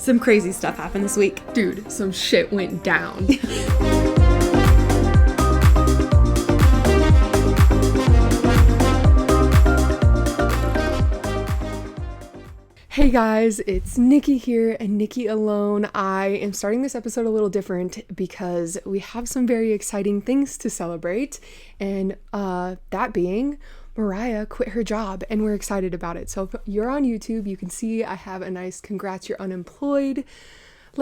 Some crazy stuff happened this week. Dude, some shit went down. Hey guys, it's Nikki here, and Nikki alone. I am starting this episode a little different because we have some very exciting things to celebrate, and that being Mariah quit her job, and we're excited about it. So if you're on YouTube, you can see I have a nice congrats you're unemployed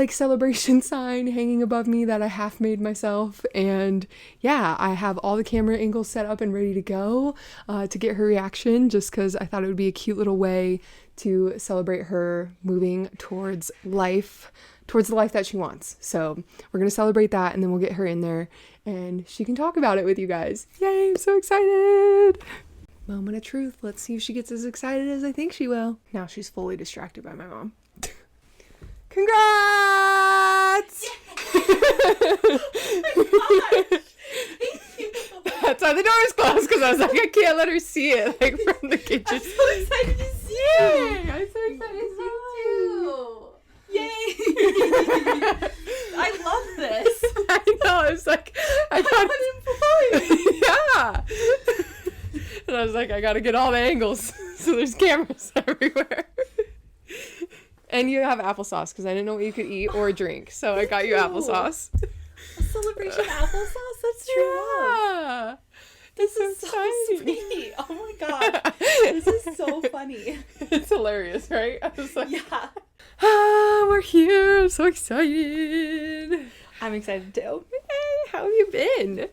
celebration sign hanging above me that I half made myself. And yeah, I have all the camera angles set up and ready to go to get her reaction, just because I thought it would be a cute little way to celebrate her moving towards the life that she wants. So we're gonna celebrate that, and then we'll get her in there and she can talk about it with you guys. Yay, I'm so excited. Moment of truth. Let's see if she gets as excited as I think she will. Now she's fully distracted by my mom. Congrats! Oh my gosh. Thank you. That's why the door is closed, because I was like, I can't let her see it from the kitchen. I'm so excited to see Yay! I'm so excited to see it too. Yay! I love this. I know. I was like, I'm unemployed. Yeah. And I was like, I gotta get all the angles, so there's cameras everywhere. And you have applesauce, because I didn't know what you could eat or drink, so I got you applesauce. A celebration applesauce? That's true. Yeah. This is so sweet. Oh my god. This is so funny. It's hilarious, right? I was like, Yeah. we're here. I'm so excited. I'm excited too. Hey, how have you been?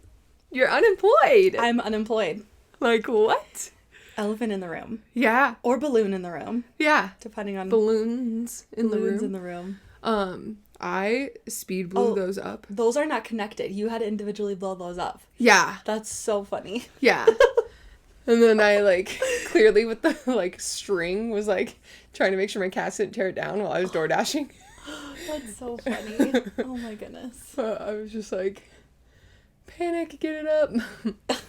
You're unemployed. I'm unemployed. Like what? Elephant in the room. Yeah. Or balloon in the room. Yeah. Depending on Balloons in the room. I speed blew those up. Those are not connected. You had to individually blow those up. Yeah. That's so funny. Yeah. And then I clearly with the string was trying to make sure my cats didn't tear it down while I was door dashing. That's so funny. Oh my goodness. I was just panic, get it up.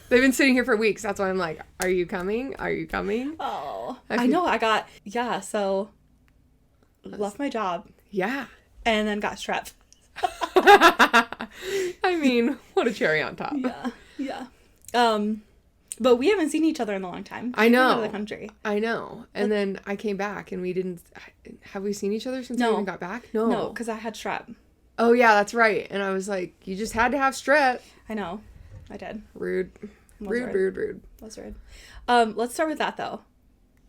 They've been sitting here for weeks. That's why I'm like, are you coming? Are you coming? Oh, I know. So left my job. Yeah. And then got strep. I mean, what a cherry on top. Yeah. But we haven't seen each other in a long time. I know. Out of the country. I know. And then I came back and we didn't. Have we seen each other since we even got back? No, because I had strep. Oh yeah, that's right. And I was like, you just had to have strep. I know. I did. Rude. Rude. That's rude. Let's start with that though.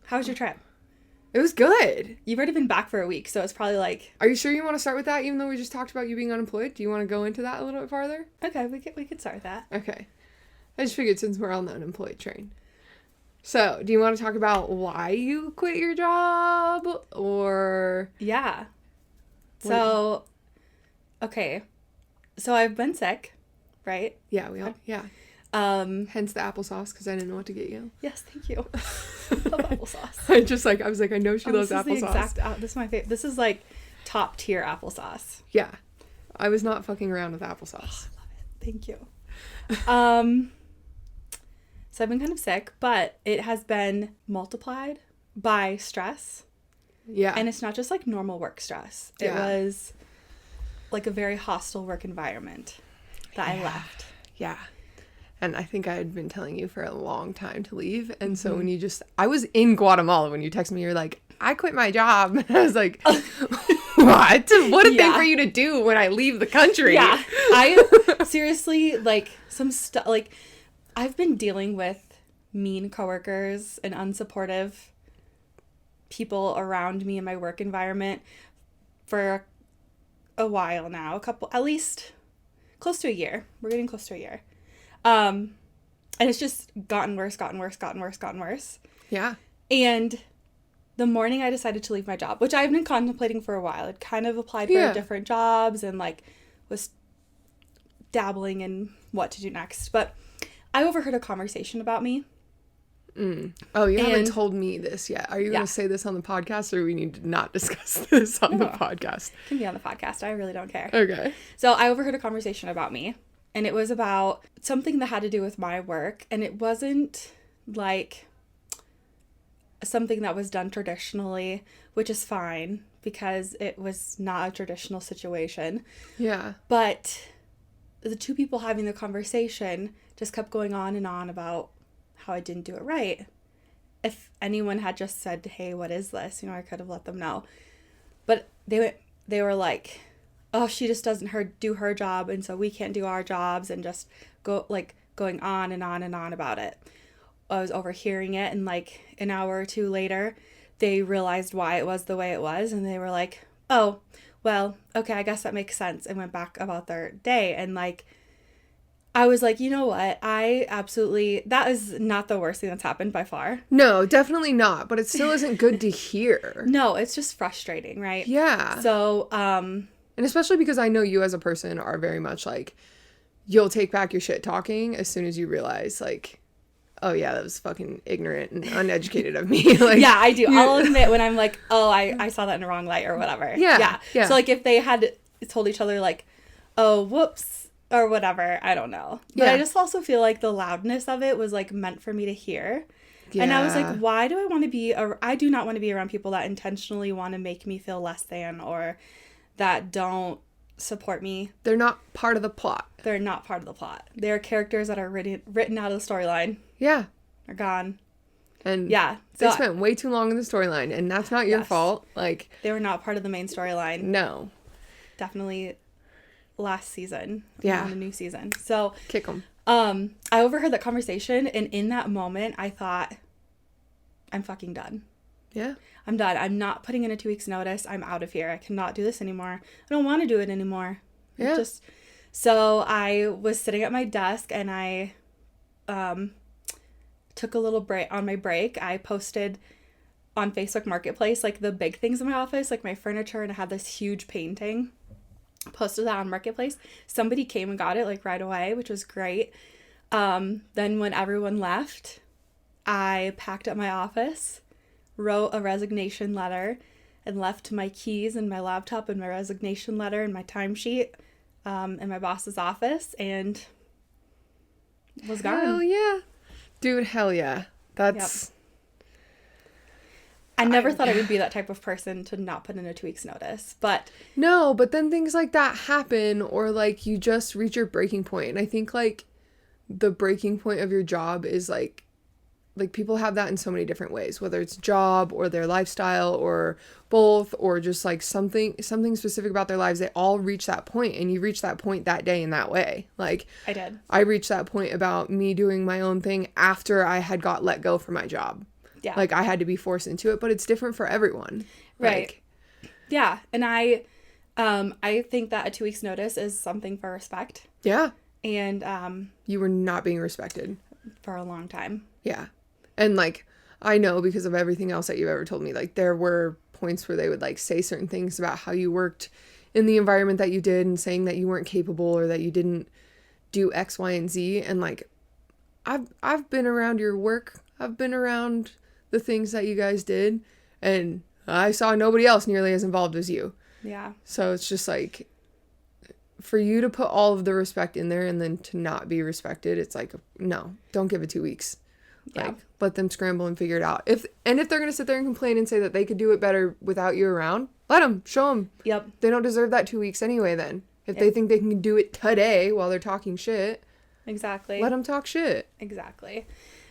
How was your trip? It was good. You've already been back for a week, so it's probably Are you sure you want to start with that, even though we just talked about you being unemployed? Do you want to go into that a little bit farther? Okay, we could start with that. Okay. I just figured since we're on the unemployed train. So, do you want to talk about why you quit your job? Or... Yeah. So, okay. So I've been sick, right? Yeah, we all... Yeah. Hence the applesauce, because I didn't know what to get you. Yes, thank you. Love applesauce. I was like, I know she loves applesauce. This is my favorite. This is top tier applesauce. Yeah. I was not fucking around with applesauce. Oh, I love it. Thank you. So I've been kind of sick, but it has been multiplied by stress. Yeah. And it's not just normal work stress. It was a very hostile work environment that I left. Yeah. And I think I had been telling you for a long time to leave. And so when I was in Guatemala when you texted me, you're like, I quit my job. And I was like, what? What a thing for you to do when I leave the country. Yeah. I seriously, some stuff, I've been dealing with mean coworkers and unsupportive people around me in my work environment for a while now. At least close to a year. We're getting close to a year. And it's just gotten worse. Yeah. And the morning I decided to leave my job, which I've been contemplating for a while, I'd kind of applied for different jobs and was dabbling in what to do next. But I overheard a conversation about me. Oh, you haven't told me this yet. Are you going to say this on the podcast, or we need to not discuss this on the podcast? It can be on the podcast. I really don't care. Okay. So I overheard a conversation about me. And it was about something that had to do with my work. And it wasn't something that was done traditionally, which is fine. because it was not a traditional situation. Yeah. But the two people having the conversation just kept going on and on about how I didn't do it right. If anyone had just said, hey, what is this? I could have let them know. But they were like, oh, she just doesn't do her job, and so we can't do our jobs, and just going on and on and on about it. I was overhearing it, and like an hour or two later, they realized why it was the way it was, and they were like, oh, well, okay, I guess that makes sense, and went back about their day. And like, I was like, you know what? That is not the worst thing that's happened by far. No, definitely not. But it still isn't good to hear. No, it's just frustrating, right? Yeah. So, and especially because I know you as a person are very much like, you'll take back your shit talking as soon as you realize, like, oh yeah, that was fucking ignorant and uneducated of me. Like, yeah, I do. I'll admit when I'm like, oh, I saw that in the wrong light or whatever. Yeah. So like if they had told each other like, oh, whoops, or whatever, I don't know. But I just also feel like the loudness of it was like meant for me to hear. Yeah. And I was like, why do I want to be, I do not want to be around people that intentionally want to make me feel less than, or that don't support me. They're not part of the plot. They're not part of the plot. They're characters that are written out of the storyline. Yeah. They're gone. And yeah, they spent way too long in the storyline, and that's not your fault. Like, they were not part of the main storyline. No. Definitely last season. Yeah. On the new season. So kick them. I overheard that conversation, and in that moment I thought, I'm fucking done. Yeah. I'm done. I'm not putting in a 2 weeks notice. I'm out of here. I cannot do this anymore. I don't want to do it anymore. Yeah. So I was sitting at my desk, and I took a little break. On my break, I posted on Facebook Marketplace like the big things in my office, like my furniture, and I had this huge painting. Posted that on Marketplace. Somebody came and got it like right away, which was great. Then when everyone left, I packed up my office, wrote a resignation letter, and left my keys and my laptop and my resignation letter and my timesheet in my boss's office, and was gone. Hell yeah. Dude, hell yeah. That's... Yep. I never thought I would be that type of person to not put in a 2 weeks notice, but... No, but then things like that happen, or like you just reach your breaking point. And I think like the breaking point of your job is like people have that in so many different ways, whether it's job or their lifestyle or both, or just like something specific about their lives. They all reach that point, and you reach that point that day in that way. Like I did. I reached that point about me doing my own thing after I had got let go from my job. Yeah. Like I had to be forced into it, but it's different for everyone. Right. Like, yeah. And I think that a 2 weeks notice is something for respect. Yeah. And you were not being respected for a long time. Yeah. And like I know because of everything else that you've ever told me, like there were points where they would like say certain things about how you worked in the environment that you did, and saying that you weren't capable or that you didn't do X, Y, and Z. And like I've been around your work. I've been around the things that you guys did, and I saw nobody else nearly as involved as you. Yeah. So it's just like, for you to put all of the respect in there and then to not be respected, it's like, no, don't give it 2 weeks. Yeah. Like, let them scramble and figure it out. If they're going to sit there and complain and say that they could do it better without you around, let them, show them. Yep. They don't deserve that 2 weeks anyway then. If they think they can do it today while they're talking shit. Exactly. Let them talk shit. Exactly.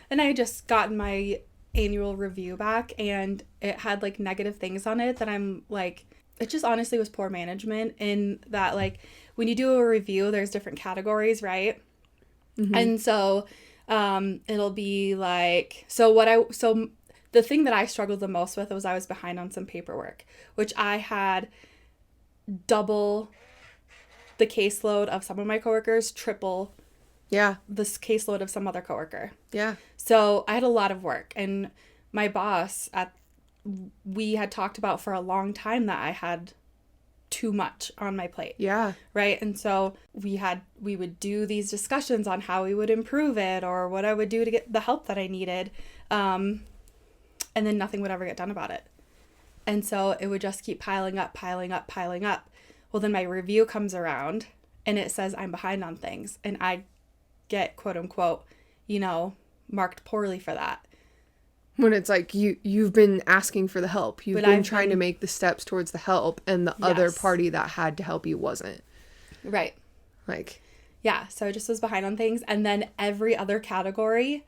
And I just got my annual review back, and it had like negative things on it that I'm like, it just honestly was poor management, in that like when you do a review, there's different categories, right? Mm-hmm. And so it'll be like, so the thing that I struggled the most with was I was behind on some paperwork, which I had double the caseload of some of my coworkers, triple this caseload of some other coworker. Yeah. So I had a lot of work, and my boss we had talked about for a long time that I had too much on my plate. Yeah. Right. And so we would do these discussions on how we would improve it, or what I would do to get the help that I needed. And then nothing would ever get done about it. And so it would just keep piling up. Well, then my review comes around and it says I'm behind on things, and I get quote unquote, marked poorly for that. When it's like you've been asking for the help. You've been trying to make the steps towards the help, and the other party that had to help you wasn't. Right. Like. Yeah, so I just was behind on things. And then every other category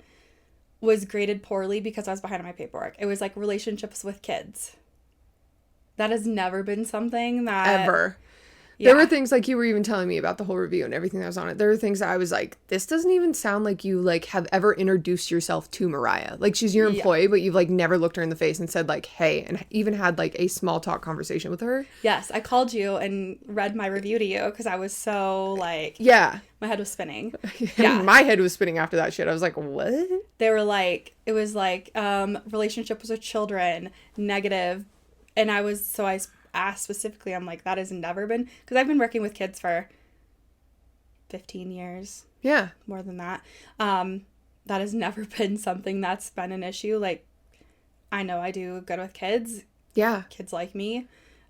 was graded poorly because I was behind on my paperwork. It was like relationships with kids. That has never been something that... Ever. Yeah. There were things like you were even telling me about the whole review and everything that was on it. There were things that I was like, this doesn't even sound like you like have ever introduced yourself to Mariah. Like she's your employee, but you've like never looked her in the face and said like, hey, and even had like a small talk conversation with her. Yes, I called you and read my review to you because I was so like... Yeah. My head was spinning. Yeah. My head was spinning after that shit. I was like, what? They were like, it was like relationships with children, negative. And I asked specifically, I'm like, that has never been, because I've been working with kids for 15 years. Yeah. More than that. That has never been something that's been an issue. Like, I know I do good with kids. Yeah. Kids like me.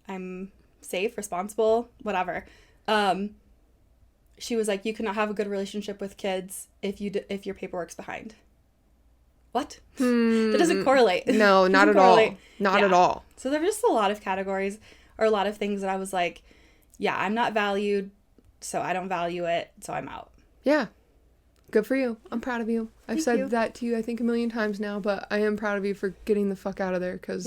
I'm safe, responsible, whatever. She was like, you cannot have a good relationship with kids if your paperwork's behind. What? That doesn't correlate. No, not at all. Not at all. So there were just a lot of categories or a lot of things that I was like, yeah, I'm not valued, so I don't value it, so I'm out. Yeah. Good for you. I'm proud of you. I've said that to you, I think, a million times now, but I am proud of you for getting the fuck out of there because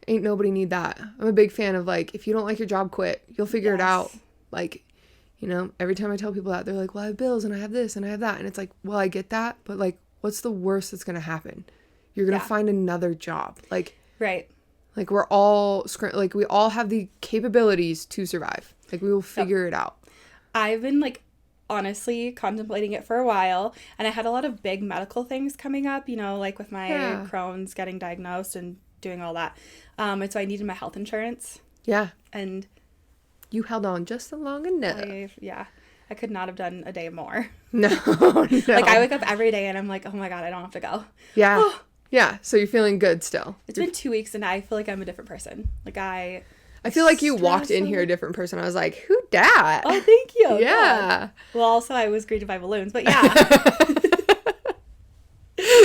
ain't nobody need that. I'm a big fan of, like, if you don't like your job, quit. You'll figure it out. Like, you know, every time I tell people that, they're like, well, I have bills and I have this and I have that. And it's like, well, I get that, but, like, what's the worst that's going to happen? You're going to find another job. Like, right. Like, we're all, like, we all have the capabilities to survive. Like, we will figure it out. I've been, like, honestly contemplating it for a while. And I had a lot of big medical things coming up, you know, like with my Crohn's getting diagnosed and doing all that. And so I needed my health insurance. Yeah. And you held on just long enough. I could not have done a day more. No. Like, I wake up every day and I'm like, oh my God, I don't have to go. Yeah. Yeah. So you're feeling good still. It's been 2 weeks and I feel like I'm a different person. Like, I feel like you walked in here a different person. I was like, who dat? Oh, thank you. Yeah. God. Well, also I was greeted by balloons, but yeah.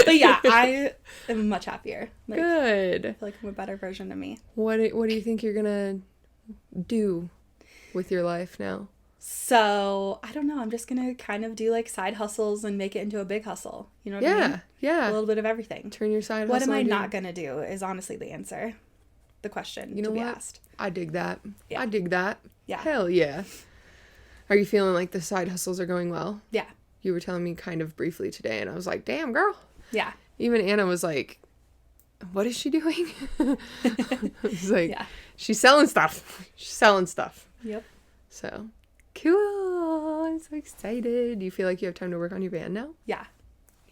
But yeah, I am much happier. Like, good. I feel like I'm a better version of me. What do you think you're going to do with your life now? So, I don't know. I'm just going to kind of do, like, side hustles and make it into a big hustle. You know what I mean? Yeah. A little bit of everything. Turn your side hustle. What am I not going to do is honestly the answer. The question to be asked. I dig that. Yeah. I dig that. Yeah. Hell yeah. Are you feeling like the side hustles are going well? Yeah. You were telling me kind of briefly today, and I was like, damn, girl. Yeah. Even Anna was like, what is she doing? I was like, she's selling stuff. She's selling stuff. Yep. So, cool. I'm so excited. Do you feel like you have time to work on your van now? Yeah.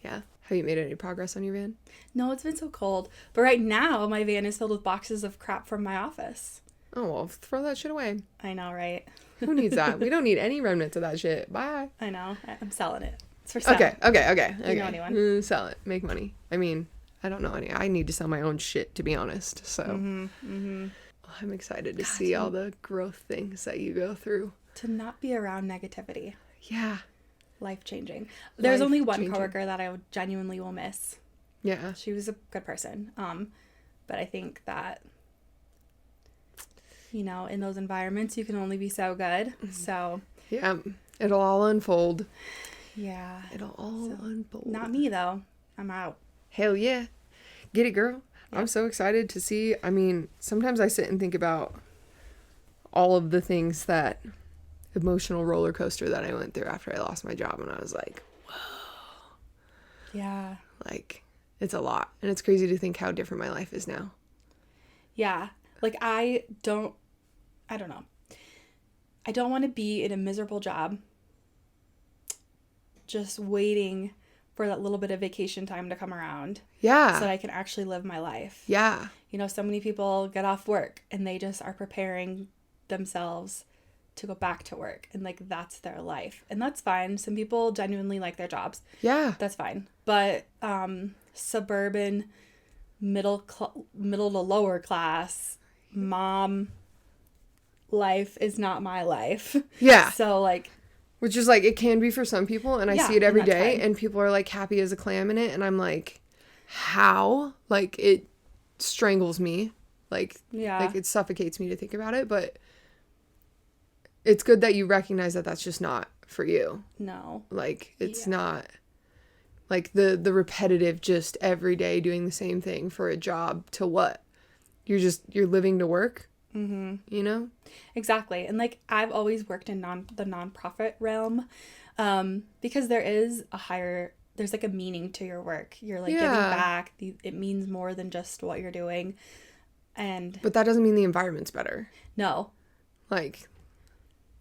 Yeah. Have you made any progress on your van? No, it's been so cold. But right now, my van is filled with boxes of crap from my office. Oh, well, throw that shit away. I know, right? Who needs that? We don't need any remnants of that shit. Bye. I know. I'm selling it. It's for sale. Okay. You know anyone? Sell it. Make money. I mean, I don't know any. I need to sell my own shit, to be honest. So I'm excited to see all the growth things that you go through. To not be around negativity. Yeah. Life-changing. There's only one coworker that I genuinely will miss. Yeah. She was a good person. But I think that, you know, in those environments, you can only be so good. So. Yeah. It'll all unfold. Yeah. It'll all unfold. Not me, though. I'm out. Hell yeah. Get it, girl. Yeah. I'm so excited to see. I mean, sometimes I sit and think about all of the things that emotional roller coaster that I went through after I lost my job. And I was like, whoa. Yeah. Like, it's a lot. And it's crazy to think how different my life is now. Yeah. Like, I don't know. I don't want to be in a miserable job just waiting for that little bit of vacation time to come around. Yeah. So that I can actually live my life. Yeah. You know, so many people get off work and they just are preparing themselves to go back to work. And, like, that's their life. And that's fine. Some people genuinely like their jobs. Yeah. That's fine. But suburban, middle to lower class mom life is not my life. Yeah. So, like, which is like, it can be for some people, and I see it every day, fine. and people are like happy as a clam in it, and I'm like, how. Like, it strangles me. Like, Yeah. like it suffocates me to think about it. But it's good that you recognize that that's just not for you. No. Like, it's Yeah. not, like, the repetitive, just every day doing the same thing for a job to what? You're living to work, Mm-hmm. you know? Exactly. And, like, I've always worked in the nonprofit realm, because there's like a meaning to your work. You're, like, giving back. It means more than just what you're doing. And But that doesn't mean the environment's better. no, Like,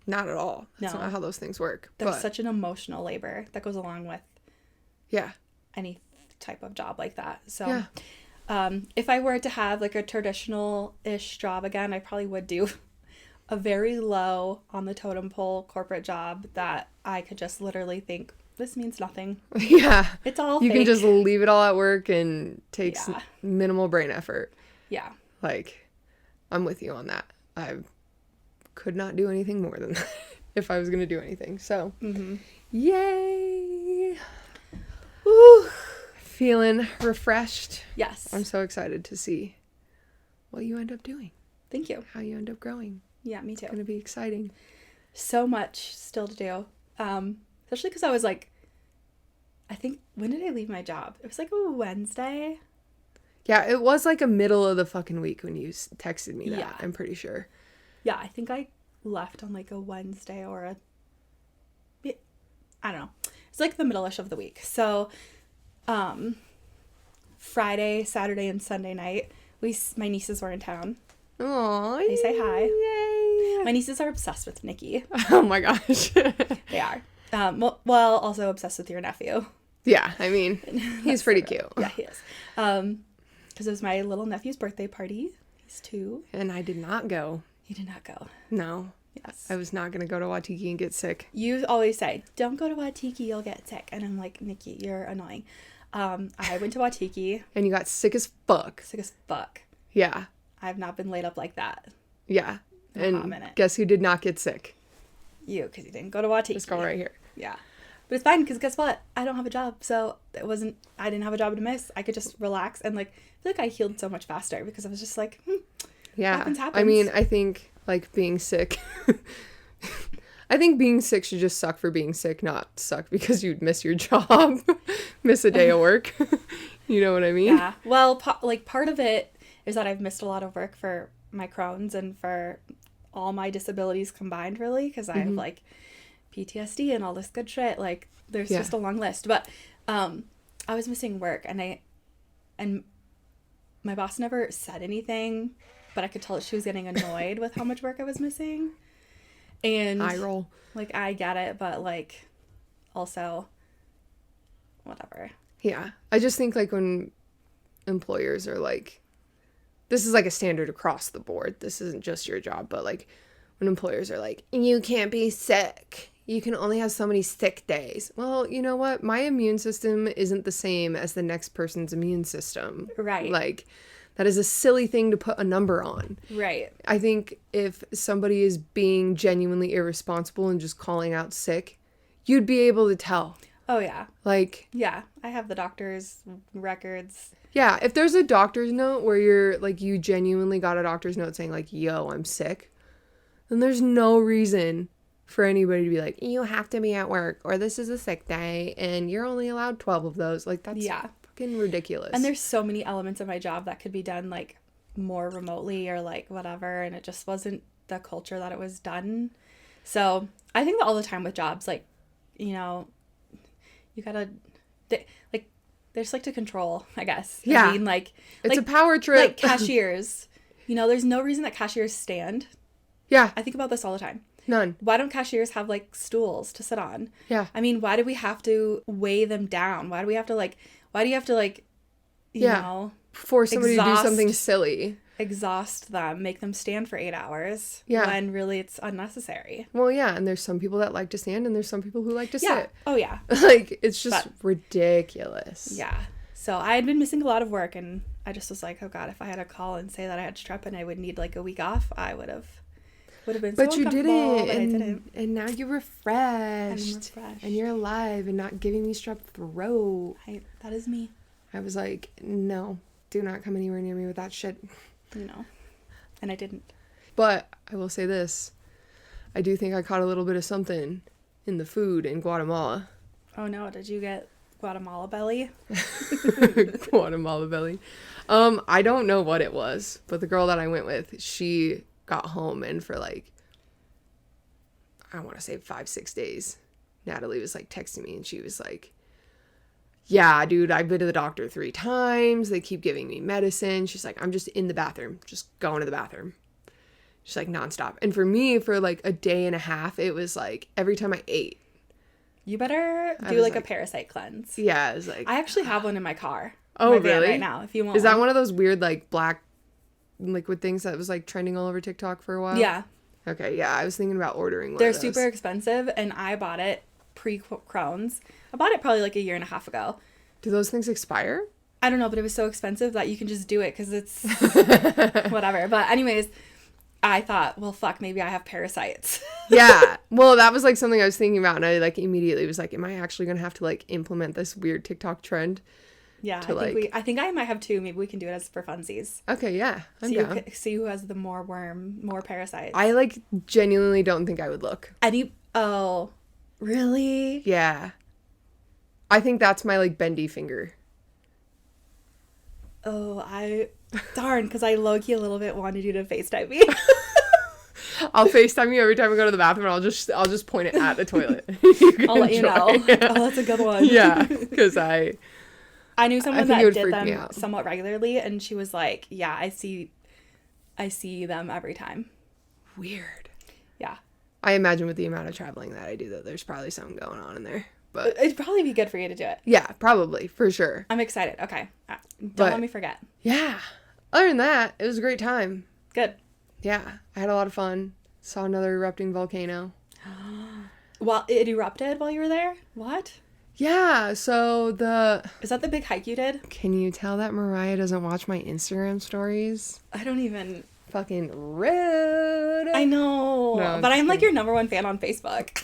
not at all. That's No. not how those things work. there's But, such an emotional labor that goes along with yeah. any type of job like that. So, Yeah. if I were to have, like, a traditional-ish job again, I probably would do a very low on the totem pole corporate job that I could just literally think, this means nothing. Yeah. It's all You fake. can just leave it all at work and takes Yeah. minimal brain effort. Yeah. Like, I'm with you on that. I could not do anything more than that if I was going to do anything. So, Mm-hmm. yay. Woo. Feeling refreshed. Yes. I'm so excited to see what you end up doing, Thank you. how you end up growing. Yeah, me too. It's going to be exciting. So much still to do. Especially because I was like, I think, when did I leave my job? It was like a Wednesday. Yeah, it was like a middle of the fucking week when you texted me that, Yeah. I'm pretty sure. Yeah, I think I left on like a Wednesday or I don't know. It's like the middle-ish of the week. So, Friday, Saturday, and Sunday night, my nieces were in town. Aww. They say hi. Yay. My nieces are obsessed with Nikki. Oh my gosh. They are. Well, also obsessed with your nephew. Yeah, I mean, he's pretty cute. Yeah, he is. Because it was my little nephew's birthday party. He's 2. And I did not go. He did not go. No. Yes. I was not going to go to Waikiki and get sick. You always say, don't go to Waikiki, you'll get sick. And I'm like, Nikki, you're annoying. I went to Waikiki. And you got sick as fuck. Sick as fuck. Yeah. I've not been laid up like that. Yeah. In a hot And minute. guess who did not get sick? You, because you didn't go to Waikiki. This girl right here. Yeah. But it's fine, because guess what? I don't have a job, so I didn't have a job to miss. I could just relax, and, like, I feel like I healed so much faster, because I was just like, Yeah. happens. I mean, I think, like, being sick... I think being sick should just suck for being sick, not suck because you'd miss your job, miss a day of work. You know what I mean? Yeah. Well, part of it is that I've missed a lot of work for my Crohn's and for all my disabilities combined, really, because I have, like, PTSD and all this good shit. Like, there's just a long list. But I was missing work, and my boss never said anything, but I could tell that she was getting annoyed with how much work I was missing. And Eye roll. like, I get it, but, like, also, whatever. Yeah. I just think, like, when employers are like, this is like a standard across the board. This isn't just your job, but, like, when employers are like, you can't be sick. You can only have so many sick days. Well, you know what? My immune system isn't the same as the next person's immune system. Right. Like, that is a silly thing to put a number on. Right. I think if somebody is being genuinely irresponsible and just calling out sick, you'd be able to tell. Oh, yeah. Like... Yeah. I have the doctor's records. Yeah, if there's a doctor's note where you're, like, you genuinely got a doctor's note saying, like, yo, I'm sick, then there's no reason for anybody to be like, you have to be at work, or this is a sick day, and you're only allowed 12 of those. Like, that's fucking ridiculous. And there's so many elements of my job that could be done, like, more remotely or, like, whatever, and it just wasn't the culture that it was done. So I think that all the time with jobs, like, you know, you gotta, like, there's, like, to control, I guess. Yeah. I mean, like... It's a power trip. Like, cashiers. You know, there's no reason that cashiers stand. Yeah. I think about this all the time. None. Why don't cashiers have, like, stools to sit on? Yeah. I mean, why do we have to weigh them down? Why do you have to, like, you know... Force somebody to do something silly. Exhaust them, make them stand for 8 hours. Yeah. When really it's unnecessary. Well, yeah, and there's some people that like to stand, and there's some people who like to Yeah. sit. Oh, yeah. Like, it's just ridiculous. Yeah. So I had been missing a lot of work, and I just was like, oh, God, if I had a call and say that I had strep and I would need, like, a week off, I would have been so But you uncomfortable, didn't, but I didn't. and now you're refreshed. I'm refreshed. And you're alive and not giving me strep throat. That is me. I was like, no, do not come anywhere near me with that shit. No. And I didn't. But I will say this. I do think I caught a little bit of something in the food in Guatemala. Oh no, did you get Guatemala belly? Guatemala belly. I don't know what it was, but the girl that I went with, she got home, and for like, I want to say 5-6 days, Natalie was like texting me, and she was like, yeah, dude, I've been to the doctor 3 times. They keep giving me medicine. She's like, I'm just in the bathroom, just going to the bathroom. She's like, nonstop. And for me, for like a day and a half, it was like every time I ate. You better do like a Parasite cleanse. Yeah, it was like, I actually have one in my car. Oh, my van really? right now, if you want. Is that one of those weird like black liquid things that was like trending all over TikTok for a while? Yeah. Okay, yeah, I was thinking about ordering one. They're of those. super expensive, and I bought it pre-Crohn's. I bought it probably like a year and a half ago. Do those things expire? I don't know, but it was so expensive that you can just do it because it's whatever. But anyways, I thought, well, fuck, maybe I have parasites. Yeah. Well, that was like something I was thinking about, and I like immediately was like, am I actually going to have to like implement this weird TikTok trend? Yeah, I think I might have 2. Maybe we can do it as for funsies. Okay, yeah. I'm down. See who has the more parasites. I like genuinely don't think I would look. Oh, really? Yeah. I think that's my like bendy finger. Oh, darn, because I low-key a little bit wanted you to FaceTime me. I'll FaceTime you every time I go to the bathroom, and I'll just point it at the toilet. I'll let you know. Yeah. Oh, that's a good one. Yeah, because I knew someone that did them out. somewhat regularly, and she was like, yeah, I see them every time. Weird. Yeah. I imagine with the amount of traveling that I do, that there's probably something going on in there. But it'd probably be good for you to do it. Yeah, probably, for sure. I'm excited. Okay. Don't let me forget. Yeah. Other than that, it was a great time. Good. Yeah, I had a lot of fun. Saw another erupting volcano. Well, it erupted while you were there? What? Yeah, so Is that the big hike you did? Can you tell that Mariah doesn't watch my Instagram stories? I don't even... Fucking rude. I know. No, but I'm like your number 1 fan on Facebook.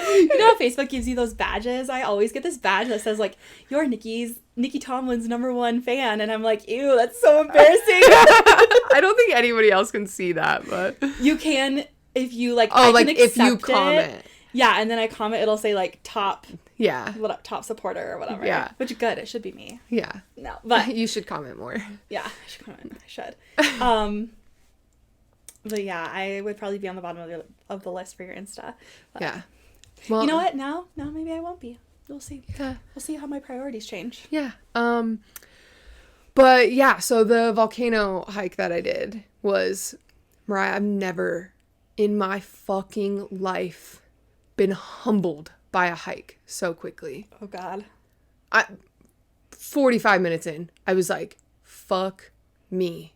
You know how Facebook gives you those badges? I always get this badge that says like, you're Nikki Tomlin's number 1 fan. And I'm like, ew, that's so embarrassing. I don't think anybody else can see that, but... You can if you like... Oh, like if you comment. It. Yeah, and then I comment, it'll say like top... Yeah. Top supporter or whatever. Yeah. Which good, it should be me. Yeah. No, but... You should comment more. Yeah, I should comment. I should. But yeah, I would probably be on the bottom of the list for your Insta. But yeah. Well, you know what? Now maybe I won't be. We'll see. Yeah. We'll see how my priorities change. Yeah. But yeah, so the volcano hike that I did was, Mariah, I've never in my fucking life been humbled by a hike so quickly. Oh God. 45 minutes in, I was like, fuck me.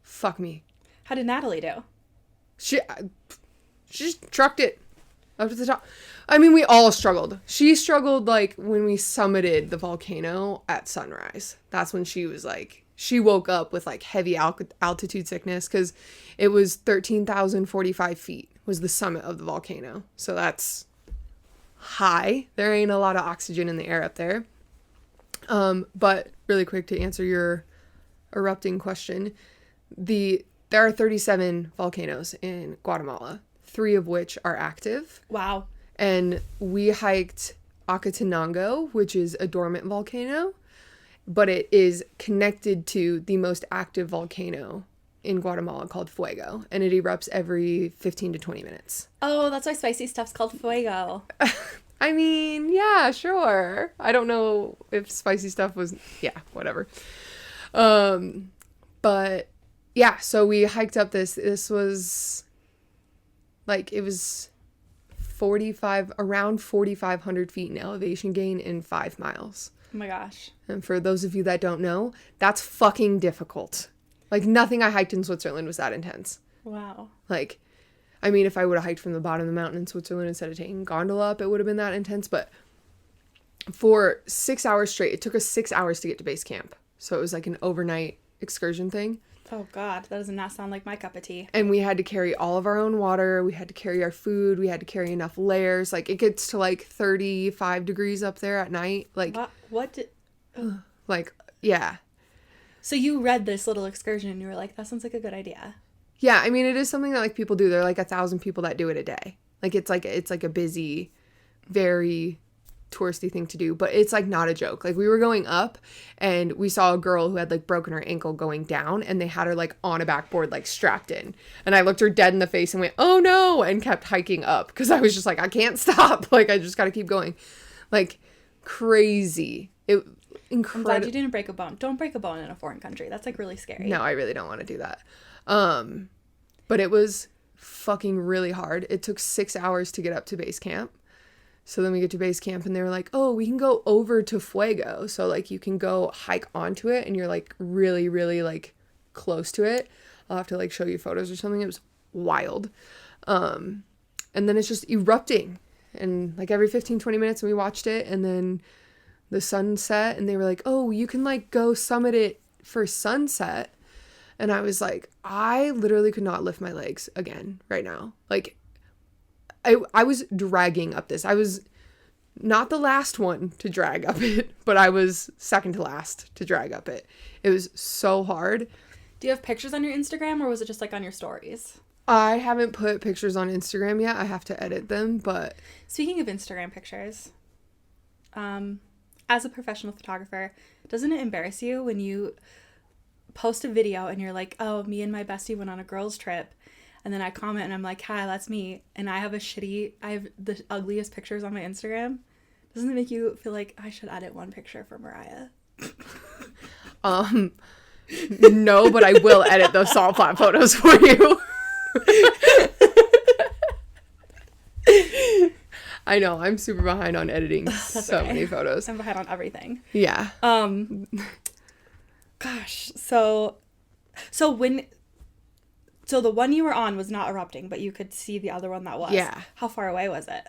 Fuck me. How did Natalie do? She just trucked it up to the top. I mean, we all struggled. She struggled like when we summited the volcano at sunrise. That's when she was like, she woke up with like heavy altitude sickness because it was 13,045 feet was the summit of the volcano. So that's high. There ain't a lot of oxygen in the air up there. But really quick to answer your erupting question, there are 37 volcanoes in Guatemala, 3 of which are active. Wow. And we hiked Acatenango, which is a dormant volcano, but it is connected to the most active volcano in Guatemala called Fuego, and it erupts every 15 to 20 minutes. Oh, that's why spicy stuff's called Fuego. I mean, yeah, sure. I don't know if spicy stuff was, yeah, whatever. But yeah, so we hiked up this was like, it was around 4,500 feet in elevation gain in 5 miles. Oh my gosh. And for those of you that don't know, that's fucking difficult. Like, nothing I hiked in Switzerland was that intense. Wow. Like, I mean, if I would have hiked from the bottom of the mountain in Switzerland instead of taking gondola up, it would have been that intense. But for 6 hours straight, it took us 6 hours to get to base camp. So it was like an overnight excursion thing. Oh God, that does not sound like my cup of tea. And we had to carry all of our own water. We had to carry our food. We had to carry enough layers. Like, it gets to like 35 degrees up there at night. Like, like, yeah. So you read this little excursion and you were like, that sounds like a good idea. Yeah, I mean, it is something that like people do. There are like 1,000 people that do it a day. Like, it's like a busy, very touristy thing to do, but it's like not a joke. Like, we were going up and we saw a girl who had like broken her ankle going down, and they had her like on a backboard, like strapped in, and I looked her dead in the face and went, oh no, and kept hiking up because I was just like, I can't stop. Like, I just got to keep going. Like, crazy. Incredible. I'm glad you didn't break a bone. Don't break a bone in a foreign country. That's like really scary. No, I really don't want to do that. But it was fucking really hard. It took 6 hours to get up to base camp. So then we get to base camp and they were like, oh, we can go over to Fuego. So like you can go hike onto it and you're like really, really like close to it. I'll have to like show you photos or something. It was wild. And then it's just erupting. And like every 15, 20 minutes we watched it, and then the sun set and they were like, oh, you can like go summit it for sunset. And I was like, I literally could not lift my legs again right now. Like, I was dragging up this. I was not the last one to drag up it, but I was second to last to drag up it. It was so hard. Do you have pictures on your Instagram, or was it just like on your stories? I haven't put pictures on Instagram yet. I have to edit them, but... Speaking of Instagram pictures, as a professional photographer, doesn't it embarrass you when you post a video and you're like, oh, me and my bestie went on a girls trip, and then I comment and I'm like, hi, that's me, and I have the ugliest pictures on my Instagram? Doesn't it make you feel like I should edit one picture for Mariah? No, but I will edit those salt flat photos for you. I know, I'm super behind on editing many photos. I'm behind on everything. Yeah. Gosh, so the one you were on was not erupting, but you could see the other one that was. Yeah. How far away was it?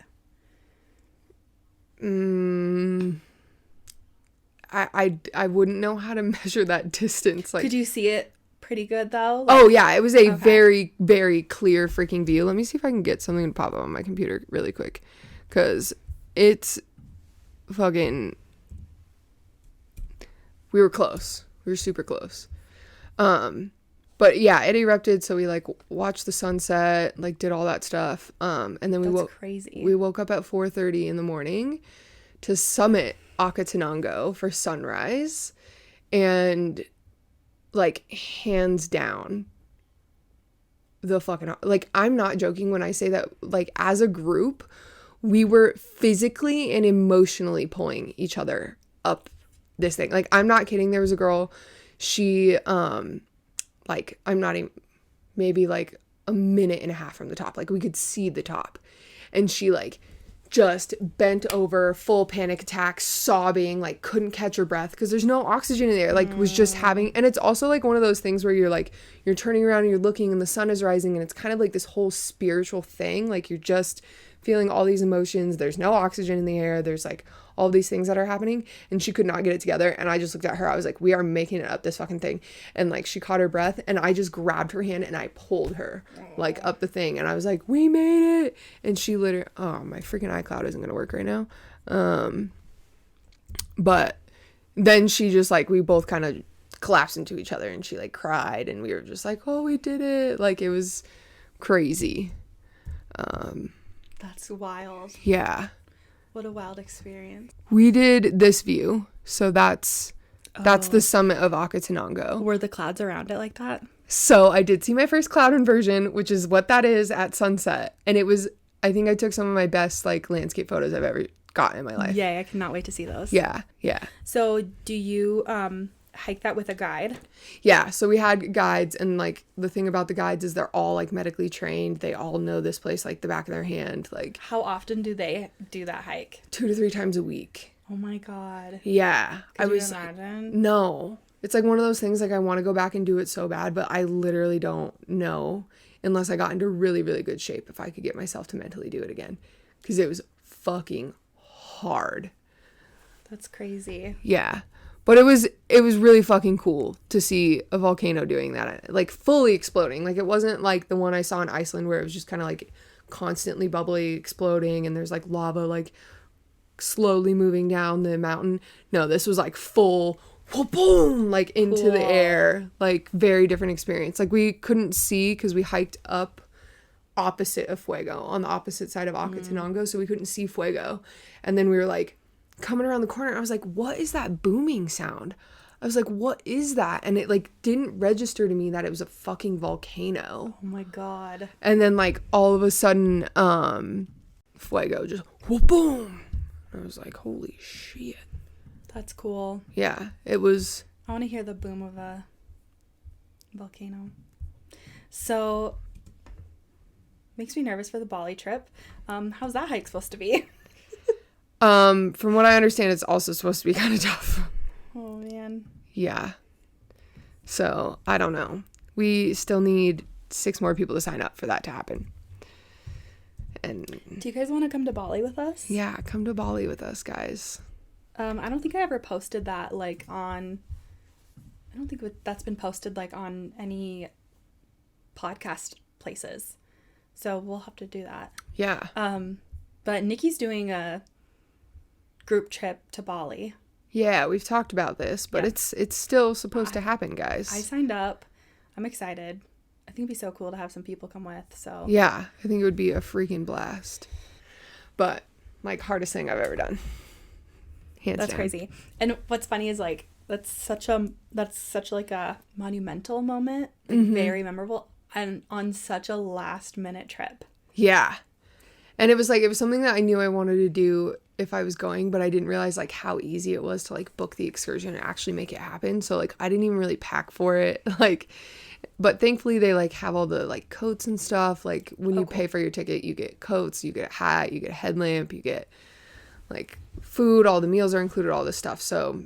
I wouldn't know how to measure that distance. Like, could you see it pretty good though? Like, oh yeah, it was a very, very clear freaking view. Let me see if I can get something to pop up on my computer really quick, because it's fucking... We were close. We were super close. But yeah, it erupted, so we like watched the sunset, like did all that stuff. And then we woke up at 4:30 in the morning to summit Acatenango for sunrise, and like hands down the fucking, like, I'm not joking when I say that, like, as a group we were physically and emotionally pulling each other up this thing. Like, I'm not kidding. There was a girl, she like, I'm not even, maybe like a minute and a half from the top, like we could see the top, and she like just bent over, full panic attack, sobbing, like couldn't catch her breath because there's no oxygen in there, like was just having, and it's also like one of those things where you're like, you're turning around and you're looking and the sun is rising, and it's kind of like this whole spiritual thing, like you're just feeling all these emotions, there's no oxygen in the air, there's like all these things that are happening, and she could not get it together. And I just looked at her, I was like, we are making it up this fucking thing. And like she caught her breath, and I just grabbed her hand and I pulled her like up the thing, and I was like, we made it. And she literally, oh, my freaking iCloud isn't gonna work right now. But then she just like, we both kind of collapsed into each other, and she like cried, and we were just like, oh, we did it. Like, it was crazy. That's wild. Yeah. What a wild experience. We did this view. So that's the summit of Acatenango. Were the clouds around it like that? So I did see my first cloud inversion, which is what that is at sunset. And it was, I think I took some of my best like landscape photos I've ever gotten in my life. Yeah, I cannot wait to see those. Yeah. So do you hike that with a guide? Yeah, so we had guides, and like the thing about the guides is they're all like medically trained. They all know this place like the back of their hand. Like, how often do they do that hike? 2 to 3 times a week. Oh my god. Yeah. Could you imagine? No. It's like one of those things, like I want to go back and do it so bad, but I literally don't know unless I got into really, really good shape if I could get myself to mentally do it again, because it was fucking hard. That's crazy. Yeah. But it was really fucking cool to see a volcano doing that, like fully exploding. Like it wasn't like the one I saw in Iceland where it was just kind of like constantly bubbly exploding and there's like lava like slowly moving down the mountain. No, this was like full boom, like into the air, like very different experience. Like we couldn't see because we hiked up opposite of Fuego, on the opposite side of Acatenango, so we couldn't see Fuego. And then we were like coming around the corner and I was like, what is that booming sound? I was like, what is that? And it like didn't register to me that it was a fucking volcano. Oh my god. And then like all of a sudden Fuego just boom. I was like, holy shit. That's cool. Yeah, it was. I want to hear the boom of a volcano. So, makes me nervous for the Bali trip. How's that hike supposed to be? From what I understand, it's also supposed to be kind of tough. Oh, man. Yeah. So, I don't know. We still need 6 more people to sign up for that to happen. And do you guys want to come to Bali with us? Yeah, come to Bali with us, guys. I don't think I ever posted that, like, on... I don't think that's been posted, like, on any podcast places. So we'll have to do that. Yeah. But Nikki's doing a group trip to Bali. Yeah, we've talked about this, but it's still supposed to happen, guys. I signed up. I'm excited. I think it'd be so cool to have some people come with, so... Yeah, I think it would be a freaking blast. But, like, hardest thing I've ever done. Hands That's down. crazy. And what's funny is, like, that's such like a monumental moment, like, very memorable, and on such a last minute trip. Yeah. And it was something that I knew I wanted to do if I was going, but I didn't realize like how easy it was to like book the excursion and actually make it happen. So like I didn't even really pack for it. Like, but thankfully they like have all the like coats and stuff. Like when you pay for your ticket, you get coats, you get a hat, you get a headlamp, you get like food, all the meals are included, all this stuff. So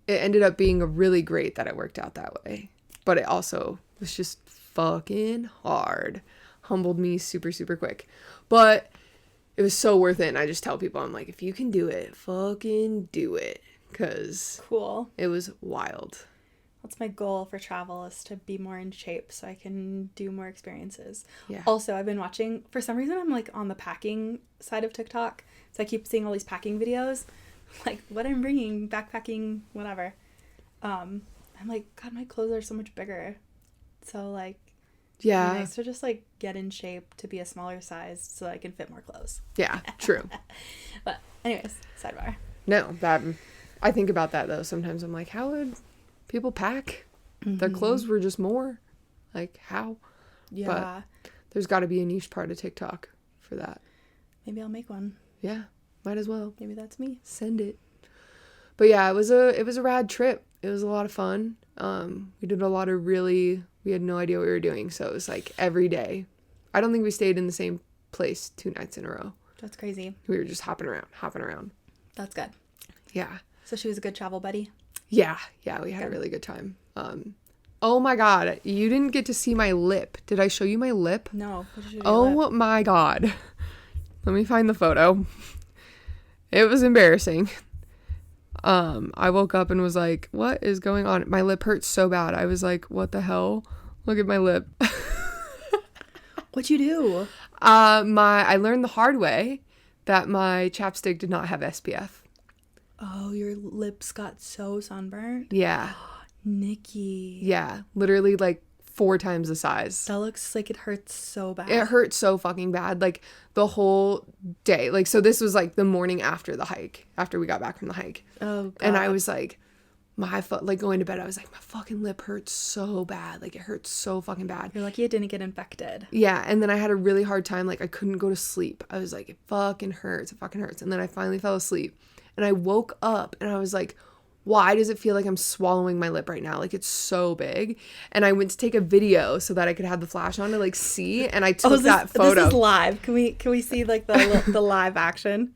it ended up being really great that it worked out that way. But it also was just fucking hard. Humbled me super, super quick. But it was so worth it. And I just tell people, I'm like, if you can do it, fucking do it. Because cool. It was wild. That's my goal for travel, is to be more in shape so I can do more experiences. Yeah. Also, I've been watching, for some reason, I'm like on the packing side of TikTok. So I keep seeing all these packing videos. Like, what I'm bringing, backpacking, whatever. I'm like, God, my clothes are so much bigger. So, like, yeah, it'd be nice to just, like, get in shape to be a smaller size so I can fit more clothes. Yeah, true. But, anyways, sidebar. No, I think about that, though. Sometimes I'm like, how would people pack? Their clothes were just more. Like, how? Yeah. But there's got to be a niche part of TikTok for that. Maybe I'll make one. Yeah, might as well. Maybe that's me. Send it. But yeah, it was a rad trip. It was a lot of fun. We did a lot of we had no idea what we were doing. So it was like every day. I don't think we stayed in the same place 2 nights in a row. That's crazy. We were just hopping around. That's good. Yeah. So she was a good travel buddy? Yeah, we had a really good time. Oh my God, you didn't get to see my lip. Did I show you my lip? No. What did you do? Oh my God. Let me find the photo. It was embarrassing. I woke up and was like, what is going on? My lip hurts so bad. I was like, what the hell? Look at my lip. What'd you do? I learned the hard way that my chapstick did not have SPF. Oh, your lips got so sunburned? Yeah. Nikki. Yeah, literally like 4 times the size. That looks like it hurts so bad. It hurt so fucking bad, like the whole day. Like, so this was like the morning after the hike, after we got back from the hike. Oh, God. And I was like, like going to bed, I was like, my fucking lip hurts so bad. Like, it hurts so fucking bad. You're lucky it didn't get infected. Yeah, and then I had a really hard time. Like, I couldn't go to sleep. I was like, it fucking hurts. And then I finally fell asleep. And I woke up and I was like, why does it feel like I'm swallowing my lip right now? Like, it's so big. And I went to take a video so that I could have the flash on to like see. And I took that photo. This is live. Can we see like the live action?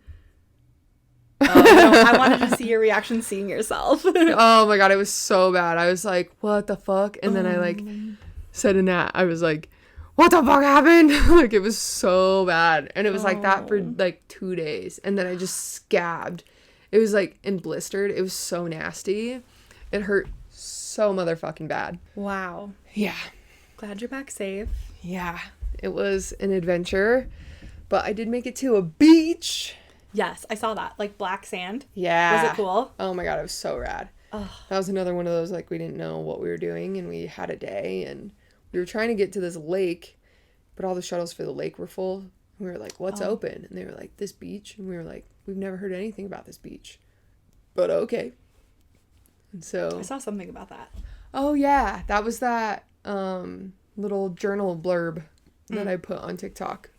I wanted to see your reaction seeing yourself. Oh my God, it was so bad. I was like, what the fuck? And then I like said in that, I was like, what the fuck happened? Like, it was so bad. And it was like that for like 2 days. And then I just scabbed. It was like and blistered. It was so nasty. It hurt so motherfucking bad. Wow. Yeah. Glad you're back safe. Yeah. It was an adventure, but I did make it to a beach. Yes, I saw that. Like black sand. Yeah. Was it cool? Oh my God, it was so rad. Oh. That was another one of those, like, we didn't know what we were doing, and we had a day, and we were trying to get to this lake, but all the shuttles for the lake were full. We were like, what's open? And they were like, this beach. And we were like, we've never heard anything about this beach. But okay. And so... I saw something about that. Oh, yeah. That was that little journal blurb that I put on TikTok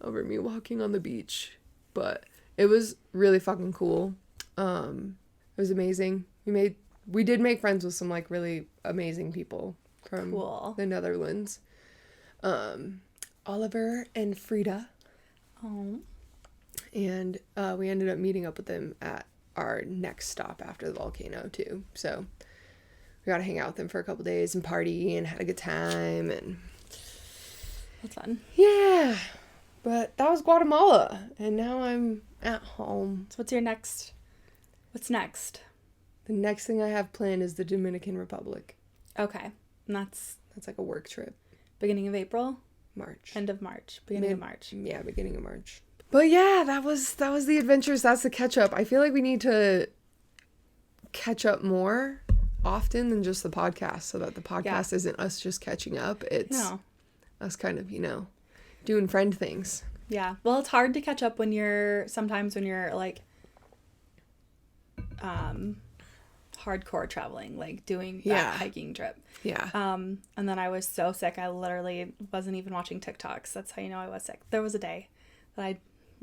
over me walking on the beach. But it was really fucking cool. It was amazing. We did make friends with some, like, really amazing people from the Netherlands. Oliver and Frida. Oh. And we ended up meeting up with them at our next stop after the volcano, too. So we got to hang out with them for a couple days and party and had a good time. And that's fun. Yeah. But that was Guatemala. And now I'm at home. So what's next? The next thing I have planned is the Dominican Republic. Okay. And that's like a work trip. Beginning of April? March. End of March. Beginning of March. Yeah, beginning of March. But yeah, that was the adventures. That's the catch up. I feel like we need to catch up more often than just the podcast, so that the podcast isn't us just catching up. It's us kind of, doing friend things. Yeah. Well, it's hard to catch up when you're like hardcore traveling, like doing that hiking trip. Yeah. And then I was so sick, I literally wasn't even watching TikToks. That's how you know I was sick. There was a day that I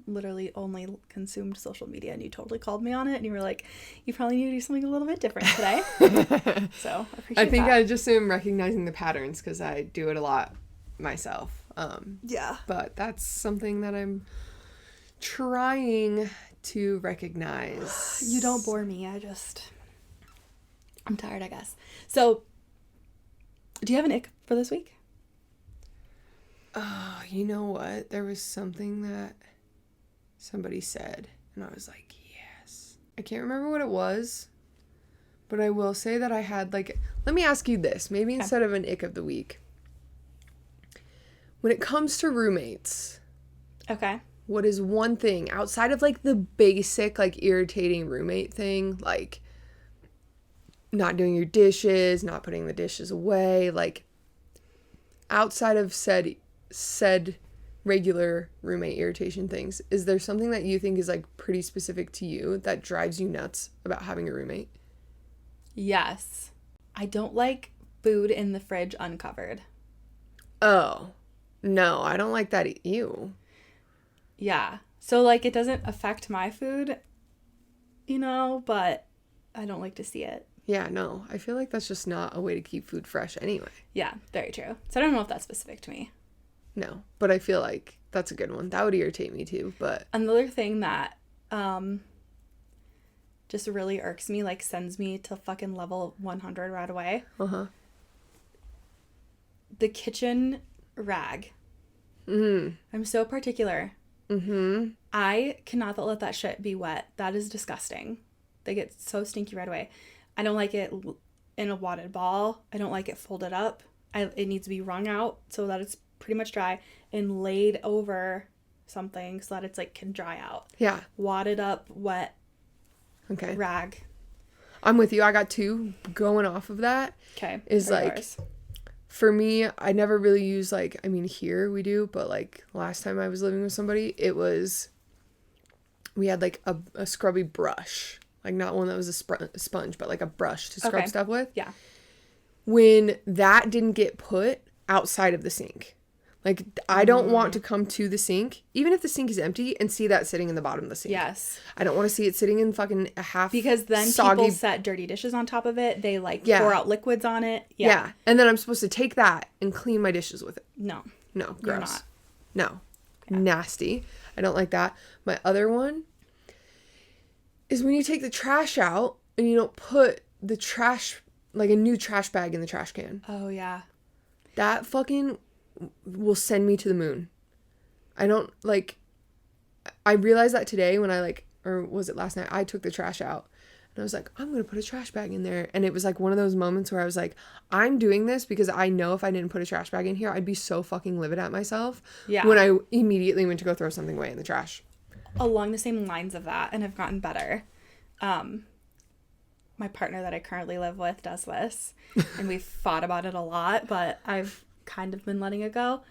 literally only consumed social media, and you totally called me on it, and you were like, you probably need to do something a little bit different today. So I think I just am recognizing the patterns because I do it a lot myself. But that's something that I'm trying to recognize. You don't bore me. I'm tired, I guess. So, do you have an ick for this week? Oh, you know what? There was something that somebody said, and I was like, yes. I can't remember what it was, but I will say that I had, like, let me ask you this, maybe instead of an ick of the week. When it comes to roommates, what is one thing outside of, like, the basic, like, irritating roommate thing, like not doing your dishes, not putting the dishes away, like, outside of said regular roommate irritation things, is there something that you think is, like, pretty specific to you that drives you nuts about having a roommate? Yes. I don't like food in the fridge uncovered. Oh. No, I don't like that. Ew. Yeah. So, like, it doesn't affect my food, but I don't like to see it. Yeah, no. I feel like that's just not a way to keep food fresh anyway. Yeah, very true. So I don't know if that's specific to me. No, but I feel like that's a good one. That would irritate me too, but... Another thing that just really irks me, like, sends me to fucking level 100 right away. The kitchen rag. I'm so particular. I cannot let that shit be wet. That is disgusting. They get so stinky right away. I don't like it in a wadded ball. I don't like it folded up. It needs to be wrung out so that it's pretty much dry and laid over something so that it's, like, can dry out. Yeah. Wadded up, wet rag. I'm with you. I got two going off of that. Okay. Is, like... Yours? For me, I never really use, like, I mean, here we do, but, like, last time I was living with somebody, we had, like, a scrubby brush. Like, not one that was a sponge, but, like, a brush to scrub stuff with. Yeah. When that didn't get put outside of the sink. Like, I don't want to come to the sink, even if the sink is empty, and see that sitting in the bottom of the sink. Yes. I don't want to see it sitting in fucking a half because then soggy... people set dirty dishes on top of it. They, like, pour out liquids on it. Yeah. And then I'm supposed to take that and clean my dishes with it. No. No. Gross. You're not. No. Yeah. Nasty. I don't like that. My other one is when you take the trash out and you don't put the trash, like, a new trash bag in the trash can. Oh, yeah. That fucking will send me to the moon. I don't, like, I realized that today when I, like, or was it last night? I took the trash out And I was like, I'm going to put a trash bag in there. And it was like one of those moments where I was like, I'm doing this because I know if I didn't put a trash bag in here, I'd be so fucking livid at myself. Yeah. When I immediately went to go throw something away in the trash. Along the same lines of that, and have gotten better. My partner that I currently live with does this. And we've fought about it a lot, but I've kind of been letting it go.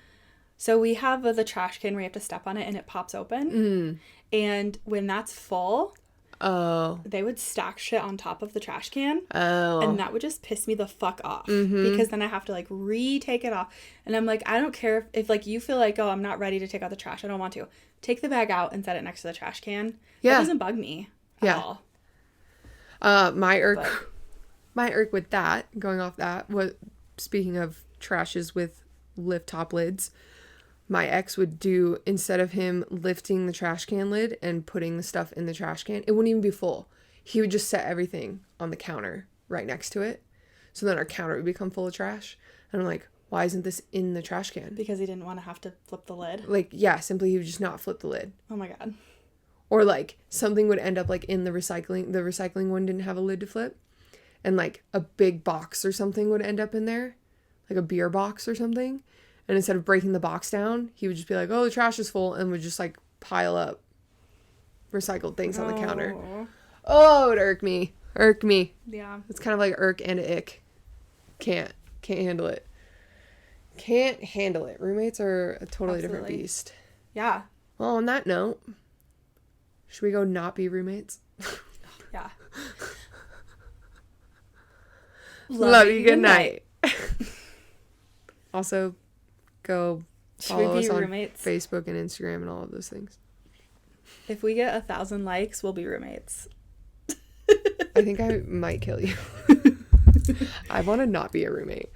So we have the trash can where you have to step on it and it pops open. And when that's full... Oh. They would stack shit on top of the trash can. Oh. And that would just piss me the fuck off. Because then I have to, like, retake it off. And I'm like, I don't care if like, you feel like, oh, I'm not ready to take out the trash. I don't want to. Take the bag out and set it next to the trash can. Yeah. That doesn't bug me at all. My irk with that, going off that, was, speaking of trashes with lift top lids, my ex would do, instead of him lifting the trash can lid and putting the stuff in the trash can, it wouldn't even be full. He would just set everything on the counter right next to it. So then our counter would become full of trash. And I'm like, why isn't this in the trash can? Because he didn't want to have to flip the lid. Like, yeah, simply he would just not flip the lid. Oh my God. Or like something would end up like in the recycling one didn't have a lid to flip. And like a big box or something would end up in there. Like a beer box or something. And instead of breaking the box down, he would just be like, oh, the trash is full, and would just, like, pile up recycled things on the counter. Oh, it irked me. Irked me. Yeah. It's kind of like irk and ick. Can't handle it. Can't handle it. Roommates are a totally different beast. Yeah. Well, on that note, should we go not be roommates? Yeah. Love you. Good night. Also... go follow us on roommates? Facebook and Instagram and all of those things. If we get 1,000 likes, we'll be roommates. I think I might kill you. I want to not be a roommate.